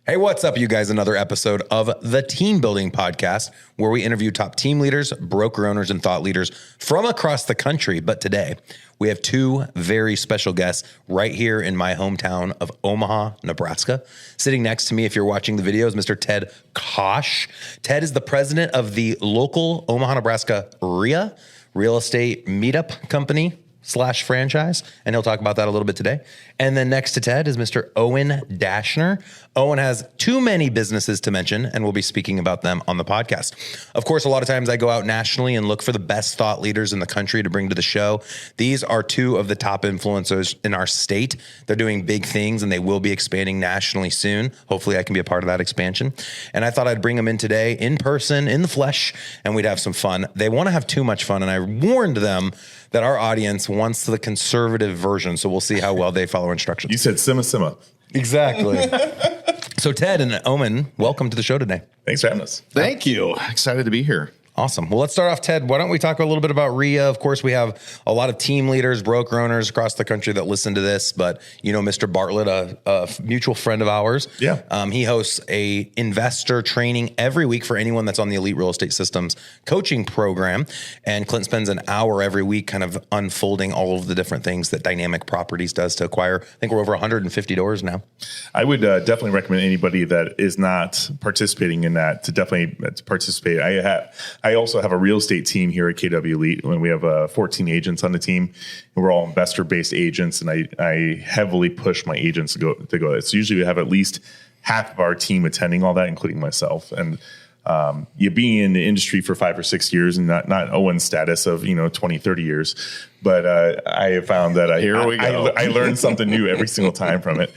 Hey, what's up, you guys? Another episode of the Team Building Podcast, where we interview top team leaders, broker owners, and thought leaders from across the country. But today, we have two very special guests right here in my hometown of Omaha, Nebraska. Sitting next to me, if you're watching the video, is Mr. Ted Kaasch. Ted is the president of the local Omaha, Nebraska REIA, real estate meetup company / franchise, and he'll talk about that a little bit today. And then next to Ted is Mr. Owen Dashner. Owen has too many businesses to mention, and we'll be speaking about them on the podcast. Of course, a lot of times I go out nationally and look for the best thought leaders in the country to bring to the show. These are two of the top influencers in our state. They're doing big things, and they will be expanding nationally soon. Hopefully I can be a part of that expansion. And I thought I'd bring them in today in person, in the flesh, and we'd have some fun. They want to have too much fun, and I warned them that our audience wants the conservative version, so we'll see how well they follow instructions. You said simma. Exactly. So Ted and Owen, welcome to the show today. Thanks for having us. Thank you. Excited to be here. Awesome. Well, let's start off, Ted. Why don't we talk a little bit about REIA? Of course, we have a lot of team leaders, broker owners across the country that listen to this, but you know, Mr. Bartlett, a mutual friend of ours. Yeah. He hosts a investor training every week for anyone that's on the Elite Real Estate Systems coaching program. And Clint spends an hour every week kind of unfolding all of the different things that Dynamic Properties does to acquire. I think we're over 150 doors now. I would definitely recommend anybody that is not participating in that to definitely participate. I also have a real estate team here at KW Elite, and we have 14 agents on the team, and we're all investor-based agents. And I heavily push my agents to go. So usually we have at least half of our team attending all that, including myself. And you being in the industry for 5 or 6 years, and not Owen's status of 20, 30 years, but I have found that I learned something new every single time from it.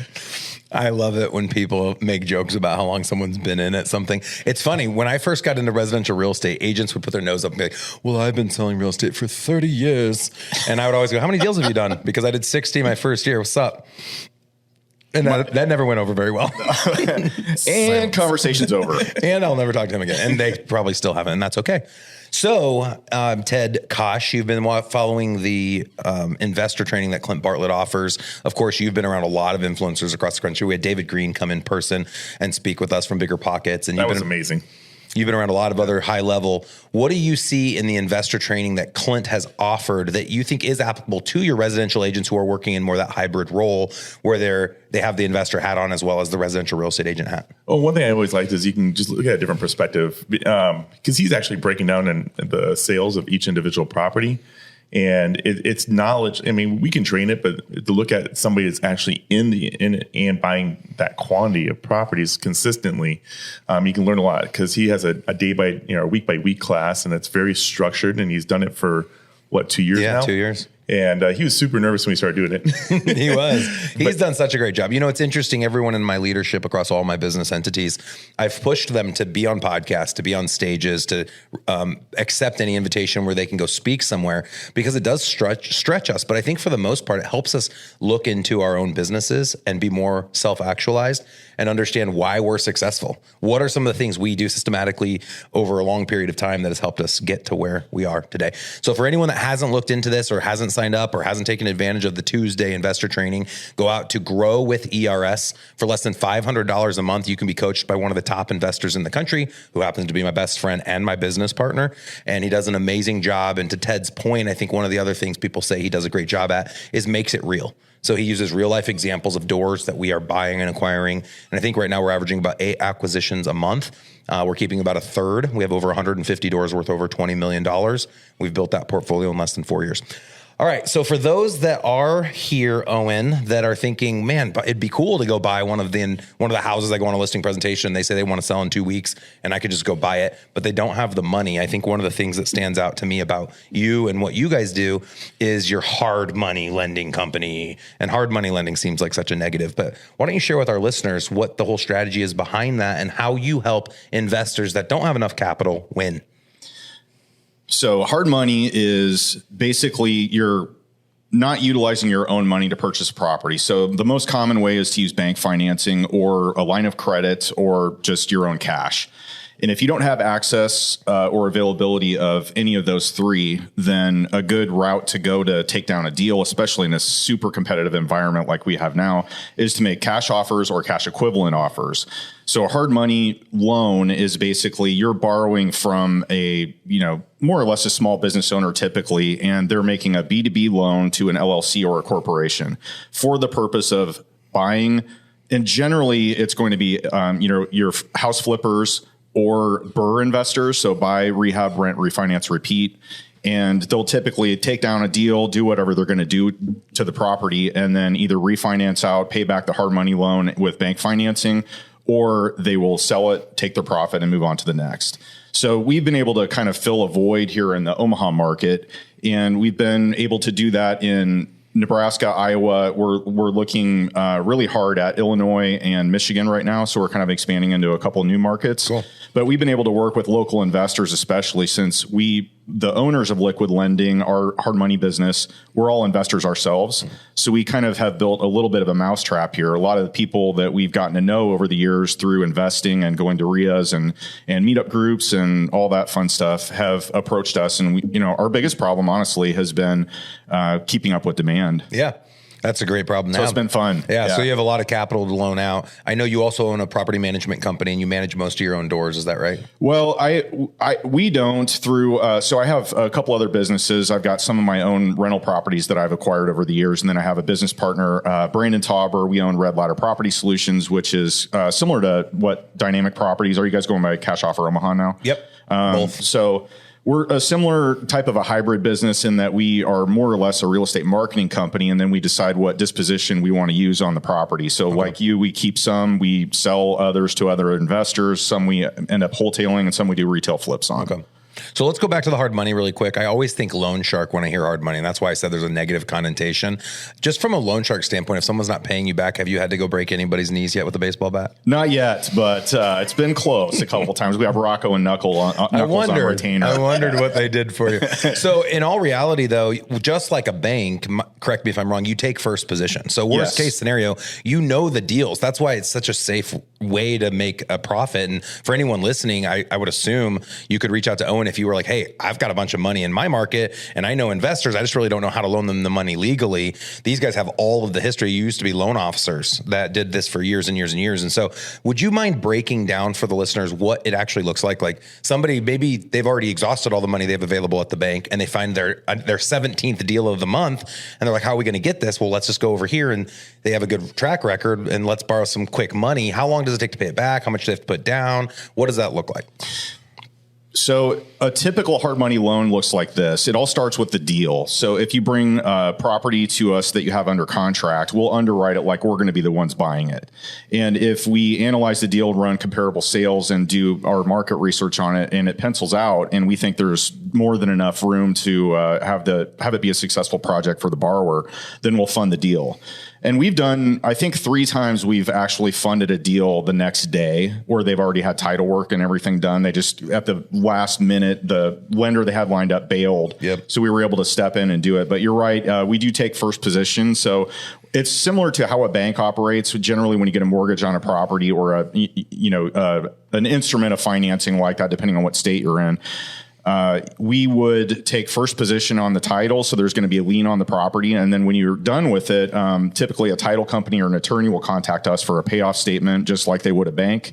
I love it when people make jokes about how long someone's been in at something. It's funny. When I first got into residential real estate, agents would put their nose up and be like, well, I've been selling real estate for 30 years. And I would always go, how many deals have you done? Because I did 60 my first year. What's up? And that never went over very well. And conversation's over. And I'll never talk to him again. And they probably still haven't, and that's okay. So, Ted Kaasch, you've been following the investor training that Clint Bartlett offers. Of course, you've been around a lot of influencers across the country. We had David Green come in person and speak with us from Bigger Pockets. And that was amazing. You've been around a lot of other high level. What do you see in the investor training that Clint has offered that you think is applicable to your residential agents who are working in more that hybrid role where they have the investor hat on as well as the residential real estate agent hat? Well, one thing I always liked is you can just look at a different perspective because he's actually breaking down in the sales of each individual property. And it's knowledge. I mean, we can train it, but to look at somebody that's actually in it and buying that quantity of properties consistently, you can learn a lot because he has a week by week class, and it's very structured. And he's done it for 2 years now? 2 years. And he was super nervous when we started doing it. He was. He's done such a great job. It's interesting. Everyone in my leadership across all my business entities, I've pushed them to be on podcasts, to be on stages, to accept any invitation where they can go speak somewhere because it does stretch us. But I think for the most part, it helps us look into our own businesses and be more self-actualized and understand why we're successful. What are some of the things we do systematically over a long period of time that has helped us get to where we are today? So for anyone that hasn't looked into this or hasn't signed up or hasn't taken advantage of the Tuesday investor training, go out to Grow with ERS. For less than $500 a month, you can be coached by one of the top investors in the country who happens to be my best friend and my business partner. And he does an amazing job. And to Ted's point, I think one of the other things people say he does a great job at is makes it real. So he uses real life examples of doors that we are buying and acquiring. And I think right now we're averaging about 8 acquisitions a month. We're keeping about a third. We have over 150 doors worth over $20 million. We've built that portfolio in less than 4 years. All right. So for those that are here, Owen, that are thinking, man, it'd be cool to go buy one of the houses. I go on a listing presentation. They say they want to sell in 2 weeks and I could just go buy it, but they don't have the money. I think one of the things that stands out to me about you and what you guys do is your hard money lending company. And hard money lending seems like such a negative, but why don't you share with our listeners what the whole strategy is behind that and how you help investors that don't have enough capital win? So hard money is basically you're not utilizing your own money to purchase a property. So the most common way is to use bank financing or a line of credit or just your own cash. And if you don't have access or availability of any of those three, then a good route to go to take down a deal, especially in a super competitive environment like we have now, is to make cash offers or cash equivalent offers. So a hard money loan is basically you're borrowing from a, more or less a small business owner typically, and they're making a B2B loan to an LLC or a corporation for the purpose of buying. And generally it's going to be, your house flippers or BRRRR investors. So buy, rehab, rent, refinance, repeat. And they'll typically take down a deal, do whatever they're going to do to the property, and then either refinance out, pay back the hard money loan with bank financing, or they will sell it, take their profit, and move on to the next. So we've been able to kind of fill a void here in the Omaha market, and we've been able to do that in Nebraska, Iowa. We're looking really hard at Illinois and Michigan right now, so we're kind of expanding into a couple new markets. Cool. But we've been able to work with local investors, especially since the owners of Liquid Lending, our hard money business, we're all investors ourselves. So we kind of have built a little bit of a mousetrap here. A lot of the people that we've gotten to know over the years through investing and going to REIAs and meetup groups and all that fun stuff have approached us. And our biggest problem, honestly, has been keeping up with demand. Yeah. That's a great problem now. So it's been fun. Yeah, so you have a lot of capital to loan out. I know you also own a property management company and you manage most of your own doors. Is that right? Well, we don't through, so I have a couple other businesses. I've got some of my own rental properties that I've acquired over the years. And then I have a business partner, Brandon Tauber. We own Red Ladder Property Solutions, which is similar to what Dynamic Properties. Are you guys going by Cash Offer Omaha now? Yep. Both. So we're a similar type of a hybrid business in that we are more or less a real estate marketing company, and then we decide what disposition we want to use on the property. So like you, we keep some, we sell others to other investors, some we end up wholesaling, and some we do retail flips on. Okay. So let's go back to the hard money really quick. I always think loan shark when I hear hard money, and that's why I said there's a negative connotation. Just from a loan shark standpoint, if someone's not paying you back, have you had to go break anybody's knees yet with a baseball bat? Not yet, but it's been close a couple times. We have Rocco and Knuckles on retainer. I wondered what they did for you. So in all reality, though, just like a bank, correct me if I'm wrong, you take first position. So worst case scenario, you know the deals. That's why it's such a safe way to make a profit. And for anyone listening, I would assume you could reach out to Owen if you were like, hey, I've got a bunch of money in my market and I know investors, I just really don't know how to loan them the money legally. These guys have all of the history. You used to be loan officers that did this for years and years and years. And so would you mind breaking down for the listeners what it actually looks like? Like somebody, maybe they've already exhausted all the money they have available at the bank and they find their 17th deal of the month and they're like, how are we going to get this? Well, let's just go over here, and they have a good track record and let's borrow some quick money. How long does it take to pay it back? How much do they have to put down? What does that look like? So a typical hard money loan looks like this. It all starts with the deal. So if you bring property to us that you have under contract, we'll underwrite it like we're going to be the ones buying it. And if we analyze the deal, run comparable sales, and do our market research on it, and it pencils out, and we think there's more than enough room to have it be a successful project for the borrower, then we'll fund the deal. And we've done, I think 3 times we've actually funded a deal the next day where they've already had title work and everything done. They just, at the last minute, the lender they had lined up bailed. Yep. So we were able to step in and do it. But you're right, we do take first position. So it's similar to how a bank operates. Generally, when you get a mortgage on a property or an instrument of financing like that, depending on what state you're in, we would take first position on the title. So there's going to be a lien on the property. And then when you're done with it, typically a title company or an attorney will contact us for a payoff statement, just like they would a bank.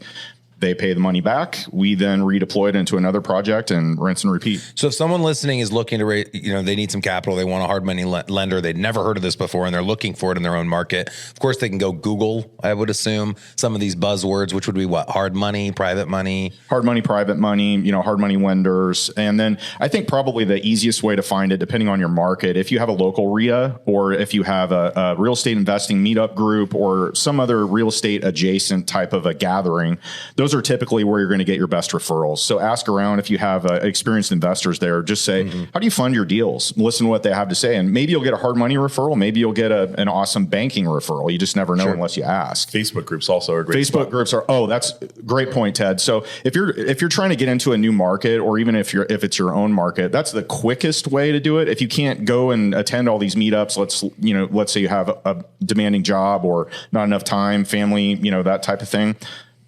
They pay the money back. We then redeploy it into another project and rinse and repeat. So if someone listening is looking to raise, they need some capital, they want a hard money lender, they'd never heard of this before, and they're looking for it in their own market. Of course, they can go Google, I would assume, some of these buzzwords, which would be what? Hard money, private money? Hard money, private money, hard money lenders. And then I think probably the easiest way to find it, depending on your market, if you have a local REIA or if you have a real estate investing meetup group or some other real estate adjacent type of a gathering, those are typically where you're going to get your best referrals. So ask around if you have experienced investors there. Just say, how do you fund your deals? Listen to what they have to say. And maybe you'll get a hard money referral. Maybe you'll get an awesome banking referral. You just never know unless you ask. Facebook groups also are great. Facebook groups are, that's a great point, Ted. So if you're trying to get into a new market, or even if it's your own market, that's the quickest way to do it. If you can't go and attend all these meetups, let's say you have a demanding job or not enough time, family, that type of thing.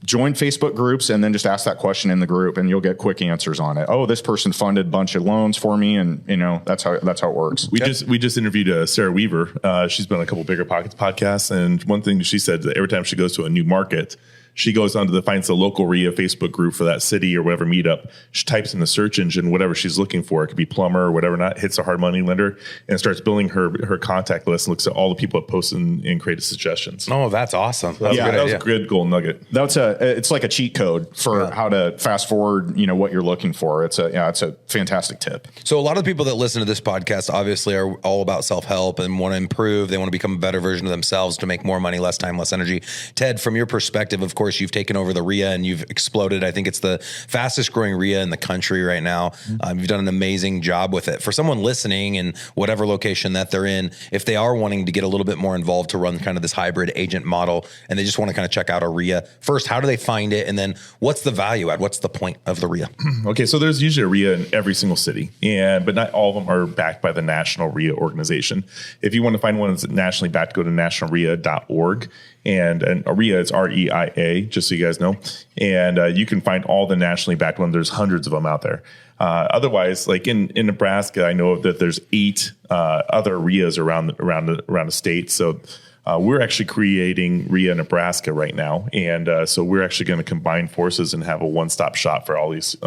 join Facebook groups and then just ask that question in the group, and you'll get quick answers on it. Oh, this person funded a bunch of loans for me, and that's how it works. We just interviewed Sarah Weaver. She's been on a couple Bigger Pockets podcasts, and one thing she said that every time she goes to a new market, she goes on to finds the local REIA Facebook group for that city or whatever meetup. She types in the search engine whatever she's looking for. It could be plumber or whatever, not hits a hard money lender, and starts building her contact list and looks at all the people that post and create suggestions. Oh, that's awesome. So that was a good gold nugget. It's like a cheat code for how to fast forward, what you're looking for. It's a fantastic tip. So a lot of the people that listen to this podcast obviously are all about self-help and want to improve. They want to become a better version of themselves to make more money, less time, less energy. Ted, from your perspective, of course, you've taken over the REIA and you've exploded. I think it's the fastest growing REIA in the country right now. You've done an amazing job with it. For someone listening in whatever location that they're in, if they are wanting to get a little bit more involved to run kind of this hybrid agent model and they just want to kind of check out a REIA, first, how do they find it? And then what's the value add? What's the point of the REIA? Okay, so there's usually a REIA in every single city, but not all of them are backed by the National REIA organization. If you want to find one that's nationally backed, go to nationalreia.org. And a REIA is REIA, just so you guys know. And you can find all the nationally backed ones. There's hundreds of them out there. Otherwise, like in Nebraska, I know that there's 8 other REIAs around the state. So we're actually creating REIA Nebraska right now. And so we're actually going to combine forces and have a one-stop shop for all these.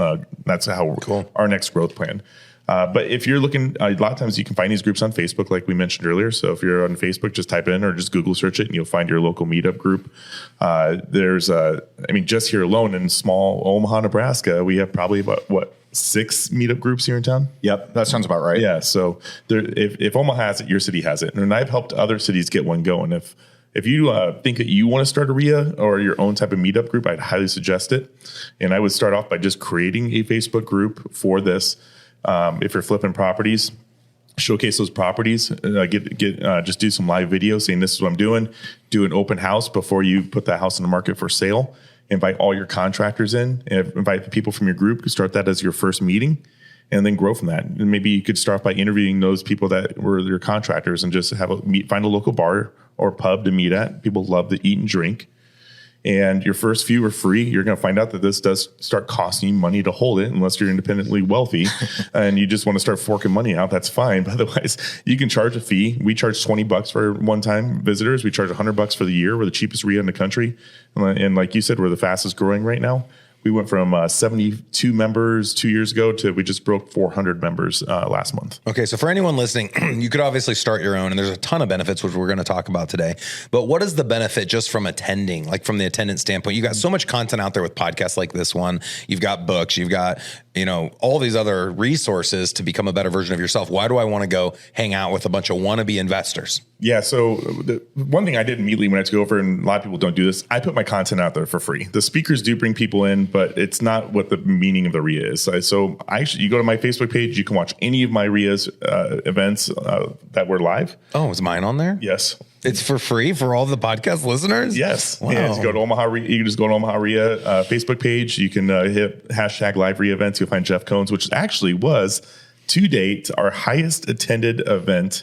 That's how our next growth plan. But if you're looking, a lot of times you can find these groups on Facebook, like we mentioned earlier. So if you're on Facebook, just type it in or just Google search it and you'll find your local meetup group. Just here alone in small Omaha, Nebraska, we have probably about 6 meetup groups here in town. Yep, that sounds about right. Yeah. So if Omaha has it, your city has it. And I've helped other cities get one going. If you think that you want to start a REIA or your own type of meetup group, I'd highly suggest it. And I would start off by just creating a Facebook group for this. If you're flipping properties, showcase those properties, just do some live videos saying this is what I'm doing. Do an open house before you put that house in the market for sale. Invite all your contractors in, and invite the people from your group. Start that as your first meeting, and then grow from that. And maybe you could start by interviewing those people that were your contractors, and just find a local bar or pub to meet at. People love to eat and drink. And your first few are free. You're going to find out that this does start costing you money to hold it, unless you're independently wealthy and you just want to start forking money out. That's fine. But otherwise, you can charge a fee. We charge $20 for one-time visitors. We charge $100 for the year. We're the cheapest REIA in the country, and like you said, we're the fastest growing right now. We went from 72 members 2 years ago to we just broke 400 members last month. Okay, so for anyone listening, you could obviously start your own, and there's a ton of benefits, which we're going to talk about today. But what is the benefit just from attending, like from the attendance standpoint? You got so much content out there with podcasts like this one. You've got books. You've got all these other resources to become a better version of yourself. Why do I want to go hang out with a bunch of wannabe investors? Yeah, so the one thing I did immediately when I took over, and a lot of people don't do this, I put my content out there for free. The speakers do bring people in, but it's not what the meaning of the REIA is. So you go to my Facebook page, you can watch any of my REIA's events that were live. Oh, is mine on there? Yes. It's for free for all the podcast listeners? Yes. Wow. And you go to Omaha REIA, you can just go to Omaha REIA Facebook page. You can hit hashtag live REIA events. You'll find Jeff Cohn's, which actually was to date our highest attended event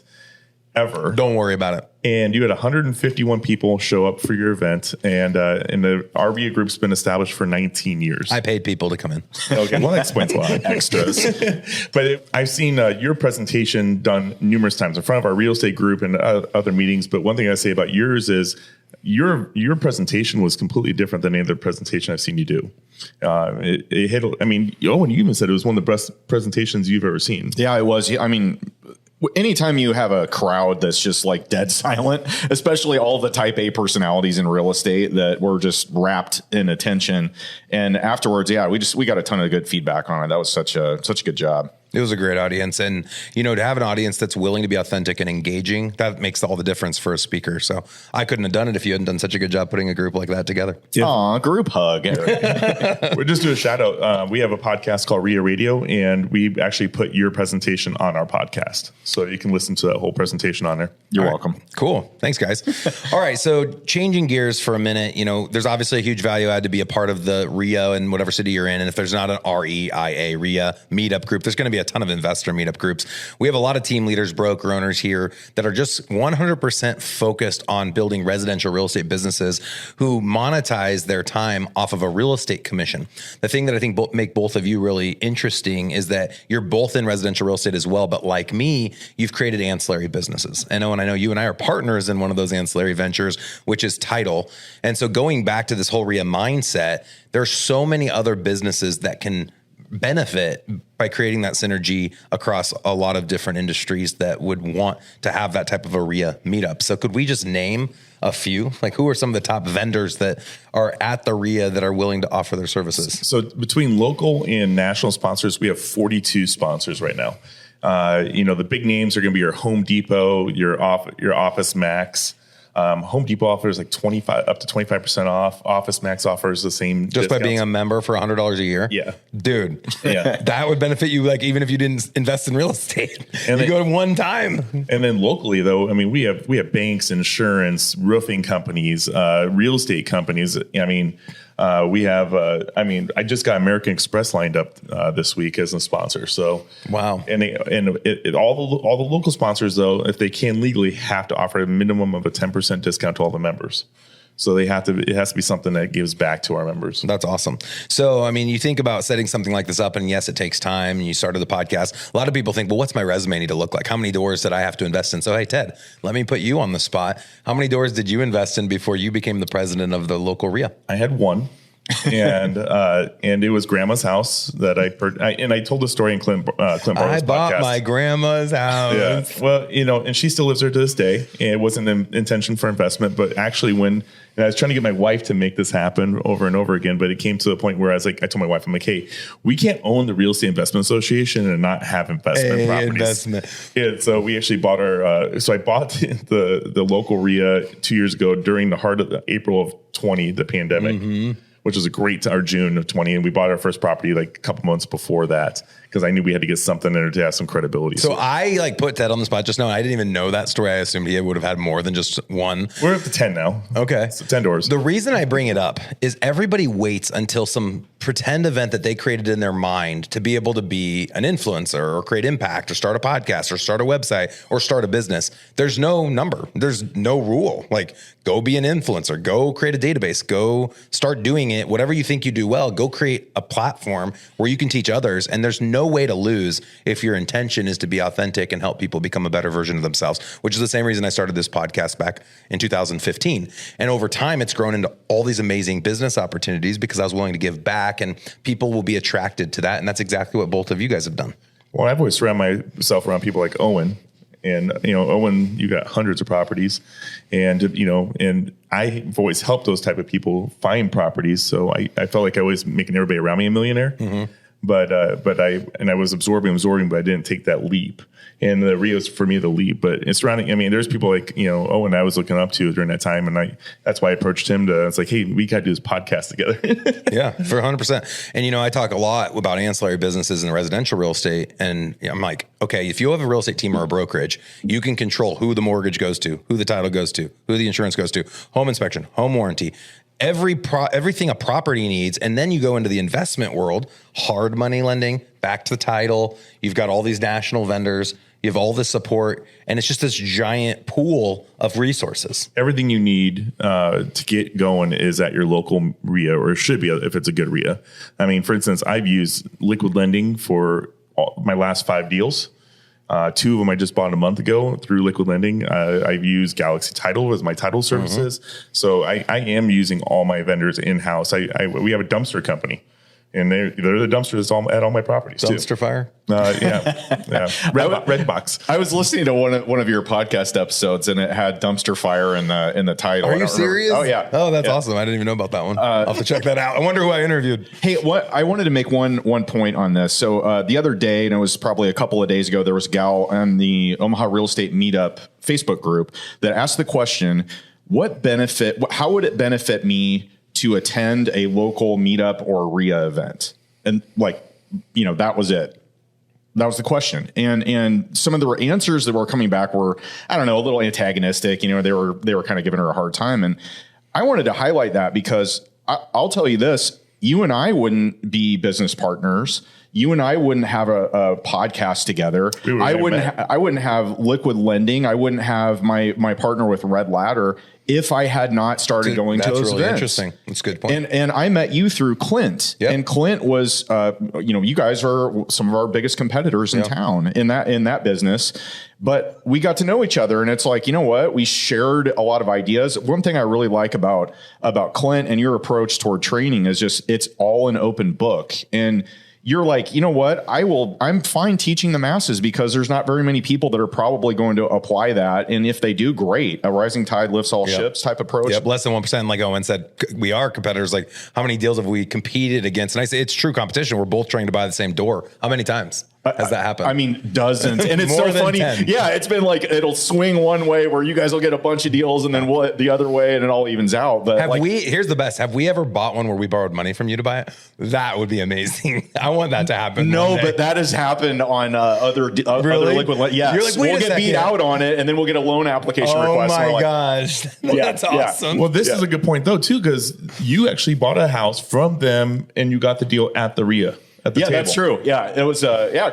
ever. Don't worry about it. And you had 151 people show up for your event, and the REIA group's been established for 19 years. I paid people to come in. Okay, well, that explains a lot. Extras. But I've seen your presentation done numerous times in front of our real estate group and other meetings. But one thing I say about yours is your presentation was completely different than any other presentation I've seen you do. It hit. Owen, you even said it was one of the best presentations you've ever seen. Yeah, it was. Anytime you have a crowd that's just like dead silent, especially all the type A personalities in real estate that were just wrapped in attention. And afterwards, we got a ton of good feedback on it. That was such a good job. It was a great audience. And, to have an audience that's willing to be authentic and engaging, that makes all the difference for a speaker. So I couldn't have done it if you hadn't done such a good job putting a group like that together. Yeah. Aw, group hug. We're just doing a shout out. We have a podcast called REIA Radio, and we actually put your presentation on our podcast. So you can listen to that whole presentation on there. You're welcome. Cool. Thanks, guys. All right. So changing gears for a minute, there's obviously a huge value add to be a part of the REIA in whatever city you're in. And if there's not an REIA meetup group, there's going to be be a ton of investor meetup groups. We have a lot of team leaders, broker owners here that are just 100% focused on building residential real estate businesses who monetize their time off of a real estate commission. The thing that I think make both of you really interesting is that you're both in residential real estate as well, but like me, you've created ancillary businesses. And I know you and I are partners in one of those ancillary ventures, which is title. And so going back to this whole REIA mindset, there's so many other businesses that can benefit by creating that synergy across a lot of different industries that would want to have that type of a REIA meetup. So could we just name a few? Like, who are some of the top vendors that are at the REIA that are willing to offer their services? So between local and national sponsors, we have 42 sponsors right now. The big names are going to be your Home Depot, your Office Max. Home Depot offers like 25 up to 25% off. Office Max offers the same just discounts. By being a member for $100 a year. Yeah, dude. Yeah, that would benefit you. Like even if you didn't invest in real estate, and you go to one time. And then locally, though, I mean, we have banks, insurance, roofing companies, real estate companies. I mean, we have. I just got American Express lined up this week as a sponsor. So wow. And all the local sponsors, though, if they can legally, have to offer a minimum of a 10% discount to all the members. So it has to be something that gives back to our members. That's awesome. So, I mean, you think about setting something like this up, and yes, it takes time, and you started the podcast. A lot of people think, well, what's my resume need to look like? How many doors did I have to invest in? So, hey, Ted, let me put you on the spot. How many doors did you invest in before you became the president of the local REIA? I had one. and it was grandma's house that I told the story in Clint Barnes' podcast. I bought my grandma's house. Yeah. Well, and she still lives there to this day. And it wasn't an intention for investment, but actually and I was trying to get my wife to make this happen over and over again, but it came to the point where I told my wife, I'm like, hey, we can't own the Real Estate Investment Association and not have investment properties. Yeah, so we actually bought I bought the local REIA 2 years ago during the heart of April of 20, the pandemic. Mm-hmm. Which was our June of 20. And we bought our first property like a couple months before that because I knew we had to get something in there to have some credibility. So I put Ted on the spot just now. I didn't even know that story. I assumed he would have had more than just one. We're up to 10 now. Okay. So 10 doors. The reason I bring it up is everybody waits until some pretend event that they created in their mind to be able to be an influencer or create impact or start a podcast or start a website or start a business. There's no number. There's no rule. Like, go be an influencer, go create a database, go start doing it. Whatever you think you do well, go create a platform where you can teach others. And there's no way to lose if your intention is to be authentic and help people become a better version of themselves, which is the same reason I started this podcast back in 2015. And over time, it's grown into all these amazing business opportunities because I was willing to give back, and people will be attracted to that. And that's exactly what both of you guys have done. Well, I've always surrounded myself around people like Owen. And, Owen, you got hundreds of properties and I've always helped those type of people find properties. So I felt like I was making everybody around me a millionaire, mm-hmm. but I was absorbing, but I didn't take that leap. And the REIA is for me the leap, but it's surrounding. I mean, there's people like, Owen I was looking up to during that time. And that's why I approached him it's like, hey, we got to do this podcast together. Yeah, for 100%. And, I talk a lot about ancillary businesses and residential real estate. And I'm like, okay, if you have a real estate team or a brokerage, you can control who the mortgage goes to, who the title goes to, who the insurance goes to, home inspection, home warranty, everything a property needs. And then you go into the investment world, hard money lending, back to the title. You've got all these national vendors. You have all this support, and it's just this giant pool of resources. Everything you need to get going is at your local REIA, or it should be if it's a good REIA. I mean, for instance, I've used liquid lending for my last 5 deals. 2 of them I just bought a month ago through liquid lending. I've used Galaxy Title as my title services. Mm-hmm. So I am using all my vendors in-house. We have a dumpster company. And they're the dumpsters at all my properties Dumpster too. fire? Yeah. Red box. I was listening to one of your podcast episodes, and it had dumpster fire in the title. Are you serious? Oh yeah. Oh, that's awesome. I didn't even know about that one. I'll have to check that out. I wonder who I interviewed. Hey, I wanted to make one point on this. So the other day, and it was probably a couple of days ago, there was a gal on the Omaha Real Estate Meetup Facebook group that asked the question, how would it benefit me to attend a local meetup or REIA event? And that was it. That was the question. And some of the answers that were coming back were, I don't know, a little antagonistic. They were kind of giving her a hard time. And I wanted to highlight that because I'll tell you this, you and I wouldn't be business partners you and I wouldn't have a podcast together. I wouldn't have Liquid Lending. I wouldn't have my partner with Red Ladder if I had not started going to those really events. Interesting. That's a good point. And I met you through Clint. Yep. And Clint was, you guys are some of our biggest competitors in town in that business. But we got to know each other, and it's like, you know what? We shared a lot of ideas. One thing I really like about Clint and your approach toward training is just it's all an open book. And you're like, you know what? I'm fine teaching the masses because there's not very many people that are probably going to apply that. And if they do, great. A rising tide lifts all ships type approach. Yep. Less than 1%. Like Owen said, we are competitors. Like, how many deals have we competed against? And I say it's true competition. We're both trying to buy the same door. How many times has that happened? I mean, dozens. And it's so funny. 10. Yeah, it's been like it'll swing one way where you guys will get a bunch of deals and then the other way, and it all evens out. But here's the best. Have we ever bought one where we borrowed money from you to buy it? That would be amazing. I want that to happen. No, but that has happened on other liquid. Yeah, You're like, we'll get beat out on it, and then we'll get a loan application request. Oh my gosh, that's awesome. Well, this is a good point though too, because you actually bought a house from them and you got the deal at the REIA. Yeah, that's true. Yeah, it was.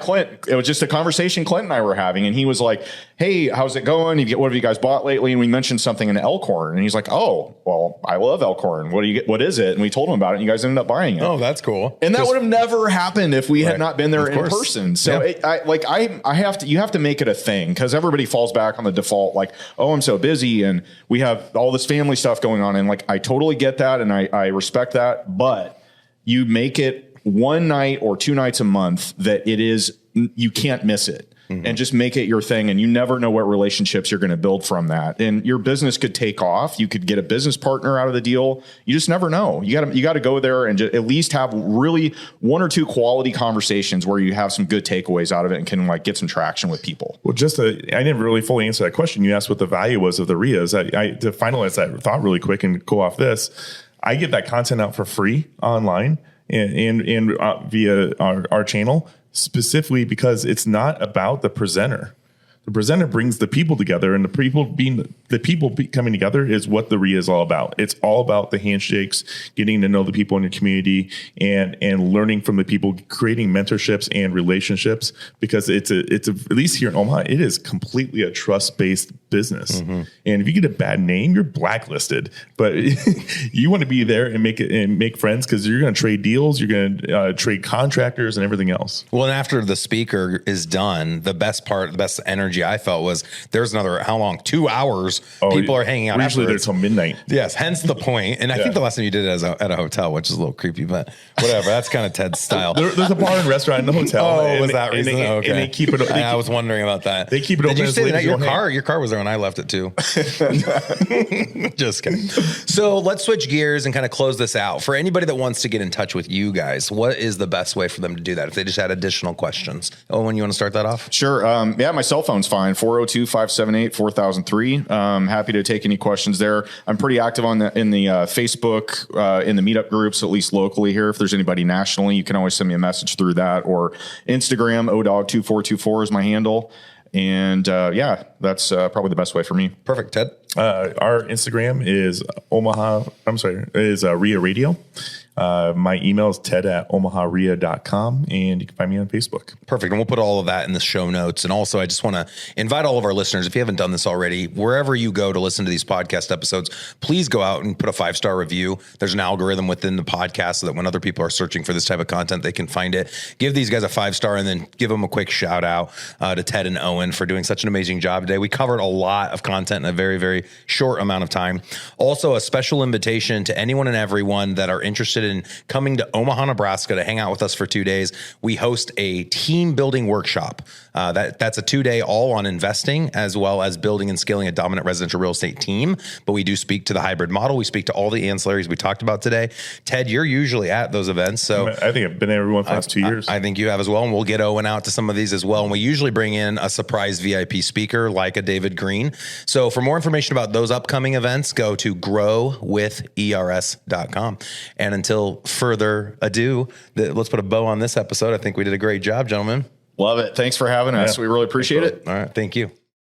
Clint. It was just a conversation Clint and I were having, and he was like, "Hey, how's it going? What have you guys bought lately?" And we mentioned something in Elkhorn, and he's like, "Oh, well, I love Elkhorn. What is it?" And we told him about it, and you guys ended up buying it. Oh, that's cool. And that would have never happened if we had not been there in person. So you have to make it a thing, because everybody falls back on the default, like, "Oh, I'm so busy, and we have all this family stuff going on," and like I totally get that, and I respect that, but you make it one night or 2 nights a month that you can't miss it. And just make it your thing. And you never know what relationships you're going to build from that. And your business could take off. You could get a business partner out of the deal. You just never know. You got to go there and at least have really 1 or 2 quality conversations where you have some good takeaways out of it and can like get some traction with people. Well, I didn't really fully answer that question. You asked what the value was of the REIAs. To finalize that thought really quick and go off this, I get that content out for free online and via our channel, specifically because it's not about the presenter. The presenter brings the people together, and the people coming together is what the REIA is all about. It's all about the handshakes, getting to know the people in your community, and learning from the people, creating mentorships and relationships. Because it's at least here in Omaha, it is completely a trust-based business. And if you get a bad name, you're blacklisted. But you want to be there and make friends, because you're going to trade deals, you're going to trade contractors and everything else. Well, and after the speaker is done, the best energy I felt was there's another, how long? 2 hours. People are hanging out. Usually they're till midnight. Yes, hence the point. And I think the last time you did it at a hotel, which is a little creepy, but whatever. That's kind of Ted's style. There's a bar and restaurant in the hotel. Was that reason? Okay. And they keep it. I was wondering about that. They keep it open. Did you say that your car was there when I left it too? Just kidding. So let's switch gears and kind of close this out. For anybody that wants to get in touch with you guys, what is the best way for them to do that if they just had additional questions? Owen, you want to start that off? Sure. My cell phone's fine. 402-578-4003. Happy to take any questions there. I'm pretty active in the Facebook, in the meetup groups, at least locally here. If there's anybody nationally, you can always send me a message through that, or Instagram, odog2424 is my handle. And that's probably the best way for me. Perfect. Ted? Our Instagram is REIA Radio. My email is ted@omahareia.com, and you can find me on Facebook. Perfect. And we'll put all of that in the show notes. And also, I just want to invite all of our listeners, if you haven't done this already, wherever you go to listen to these podcast episodes, please go out and put a 5-star review. There's an algorithm within the podcast so that when other people are searching for this type of content, they can find it. Give these guys a 5-star, and then give them a quick shout out to Ted and Owen for doing such an amazing job today. We covered a lot of content in a very, very short amount of time. Also, a special invitation to anyone and everyone that are interested in coming to Omaha, Nebraska to hang out with us for 2 days. We host a team building workshop. That's a 2-day all on investing, as well as building and scaling a dominant residential real estate team. But we do speak to the hybrid model. We speak to all the ancillaries we talked about today. Ted, you're usually at those events. So I think I've been at everyone for the last 2 years. I think you have as well. And we'll get Owen out to some of these as well. And we usually bring in a surprise VIP speaker like a David Green. So for more information about those upcoming events, go to growwithers.com. And until further ado, let's put a bow on this episode. I think we did a great job, gentlemen. Love it. Thanks for having us. We really appreciate it. All right. Thank you.